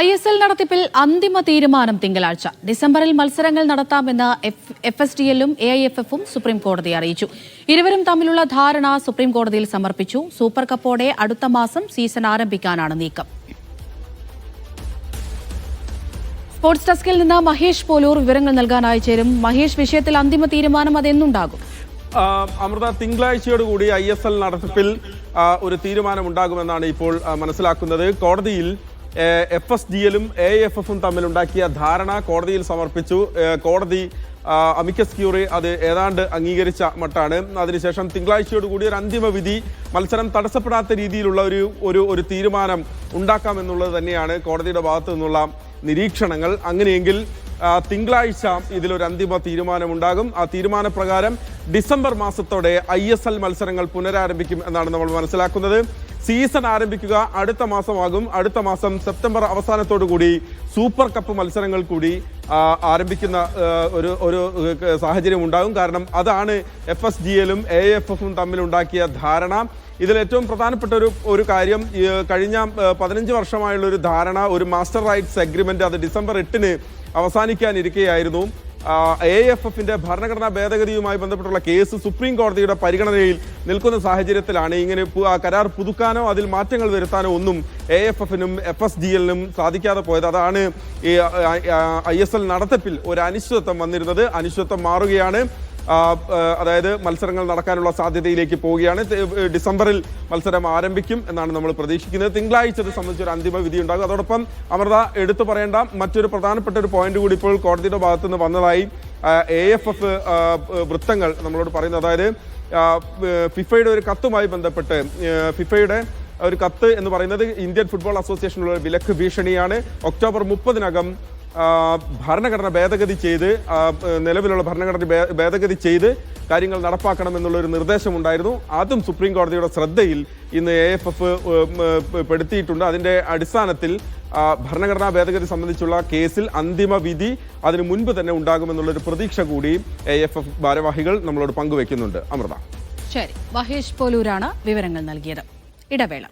ISL നടത്തിപ്പിൽ അന്തിമ തീരുമാനം തിങ്കളാഴ്ച. ഡിസംബറിൽ മത്സരങ്ങൾ നടത്താമെന്ന് FSDL-ഉം AIFF-ഉം സുപ്രീം കോടതിയെ അറിയിച്ചു. ഇരുവരും തമ്മിലുള്ള ധാരണ സുപ്രീം കോടതിയിൽ സമർപ്പിച്ചു. സൂപ്പർ കപ്പോടെ അടുത്ത മാസം സീസൺ ആരംഭിക്കാനാണ് നീക്കം. സ്പോർട്സ് ഡെസ്കിൽ നിന്ന് മഹേഷ് പോലൂർ വിവരങ്ങൾ നൽകാനായി ചേരും. മഹേഷ്, വിഷയത്തിൽ അന്തിമ തീരുമാനം അതെന്നുണ്ടാകും? അമൃത, തിങ്കളാഴ്ചയോടുകൂടി ISL നടത്തിപ്പിൽ ഒരു തീരുമാനമുണ്ടാകുമെന്നാണ് ഇപ്പോൾ മനസ്സിലാക്കുന്നത്. കോടതിയിൽ FSDL-ഉം AIFF-ഉം തമ്മിലുണ്ടാക്കിയ ധാരണ കോടതിയിൽ സമർപ്പിച്ചു. കോടതി അമിക്കസ് ക്യൂറി അത് ഏതാണ്ട് അംഗീകരിച്ച മട്ടാണ്. അതിനുശേഷം തിങ്കളാഴ്ചയോടുകൂടി ഒരു അന്തിമ വിധി, മത്സരം തടസ്സപ്പെടാത്ത രീതിയിലുള്ള ഒരു തീരുമാനം ഉണ്ടാക്കാമെന്നുള്ളത് തന്നെയാണ് കോടതിയുടെ ഭാഗത്തു നിന്നുള്ള നിരീക്ഷണങ്ങൾ. അങ്ങനെയെങ്കിൽ തിങ്കളാഴ്ച ഇതിലൊരു അന്തിമ തീരുമാനമുണ്ടാകും. ആ തീരുമാനപ്രകാരം ഡിസംബർ മാസത്തോടെ ISL മത്സരങ്ങൾ പുനരാരംഭിക്കും എന്നാണ് നമ്മൾ മനസ്സിലാക്കുന്നത്. സീസൺ ആരംഭിക്കുക അടുത്ത മാസമാകും. അടുത്ത മാസം സെപ്റ്റംബർ അവസാനത്തോടുകൂടി സൂപ്പർ കപ്പ് മത്സരങ്ങൾ കൂടി ആരംഭിക്കുന്ന ഒരു സാഹചര്യം ഉണ്ടാകും. കാരണം അതാണ് FSDL-ഉം AIFF-ഉം തമ്മിലുണ്ടാക്കിയ ധാരണ. ഇതിൽ ഏറ്റവും പ്രധാനപ്പെട്ട ഒരു കാര്യം, കഴിഞ്ഞ 15 വർഷമായുള്ള ഒരു ധാരണ, ഒരു മാസ്റ്റർ റൈറ്റ്സ് അഗ്രിമെന്റ്, അത് ഡിസംബർ 8-ന് അവസാനിക്കാനിരിക്കുകയായിരുന്നു. AIFF-ന്റെ ഭരണഘടനാ ഭേദഗതിയുമായി ബന്ധപ്പെട്ടുള്ള കേസ് സുപ്രീം കോടതിയുടെ പരിഗണനയിൽ നിൽക്കുന്ന സാഹചര്യത്തിലാണ് ഇങ്ങനെ കരാർ പുതുക്കാനോ അതിൽ മാറ്റങ്ങൾ വരുത്താനോ ഒന്നും AIFF-നും FSDL-നും സാധിക്കാതെ പോയത്. അതാണ് ഈ ISL നടത്തിപ്പിൽ ഒരു അനിശ്ചിതത്വം വന്നിരുന്നത്. അനിശ്ചിതത്വം മാറുകയാണ്. അതായത് മത്സരങ്ങൾ നടക്കാനുള്ള സാധ്യതയിലേക്ക് പോവുകയാണ്. ഡിസംബറിൽ മത്സരം ആരംഭിക്കും എന്നാണ് നമ്മൾ പ്രതീക്ഷിക്കുന്നത്. തിങ്കളാഴ്ച ഇത് സംബന്ധിച്ചൊരു അന്തിമ വിധി ഉണ്ടാകും. അതോടൊപ്പം അമൃത, എടുത്തു പറയേണ്ട മറ്റൊരു പ്രധാനപ്പെട്ട ഒരു പോയിന്റ് കൂടി ഇപ്പോൾ കോടതിയുടെ ഭാഗത്തു നിന്ന് വന്നതായി AIFF വൃത്തങ്ങൾ നമ്മളോട് പറയുന്നത്. അതായത് ഫിഫയുടെ ഒരു കത്തുമായി ബന്ധപ്പെട്ട്, ഫിഫയുടെ ഒരു കത്ത് എന്ന് പറയുന്നത് ഇന്ത്യൻ ഫുട്ബോൾ അസോസിയേഷനുള്ള വിലക്ക് ഭീഷണിയാണ്. ഒക്ടോബർ 30-നകം ഭരണഘടന ഭേദഗതി ചെയ്ത്, നിലവിലുള്ള ഭരണഘടന ഭേദഗതി ചെയ്ത് കാര്യങ്ങൾ നടപ്പാക്കണമെന്നുള്ളൊരു നിർദ്ദേശമുണ്ടായിരുന്നു. അതും സുപ്രീം കോടതിയുടെ ശ്രദ്ധയിൽ ഇന്ന് AIFF പെടുത്തിയിട്ടുണ്ട്. അതിൻ്റെ അടിസ്ഥാനത്തിൽ ഭരണഘടനാ ഭേദഗതി സംബന്ധിച്ചുള്ള കേസിൽ അന്തിമ വിധി അതിനു മുൻപ് തന്നെ ഉണ്ടാകുമെന്നുള്ളൊരു പ്രതീക്ഷ കൂടി AIFF ഭാരവാഹികൾ നമ്മളോട് പങ്കുവെക്കുന്നുണ്ട്. അമൃത. ശരി, മഹേഷ് പോലൂരാണ് വിവരങ്ങൾ നൽകിയത്. ഇടവേള.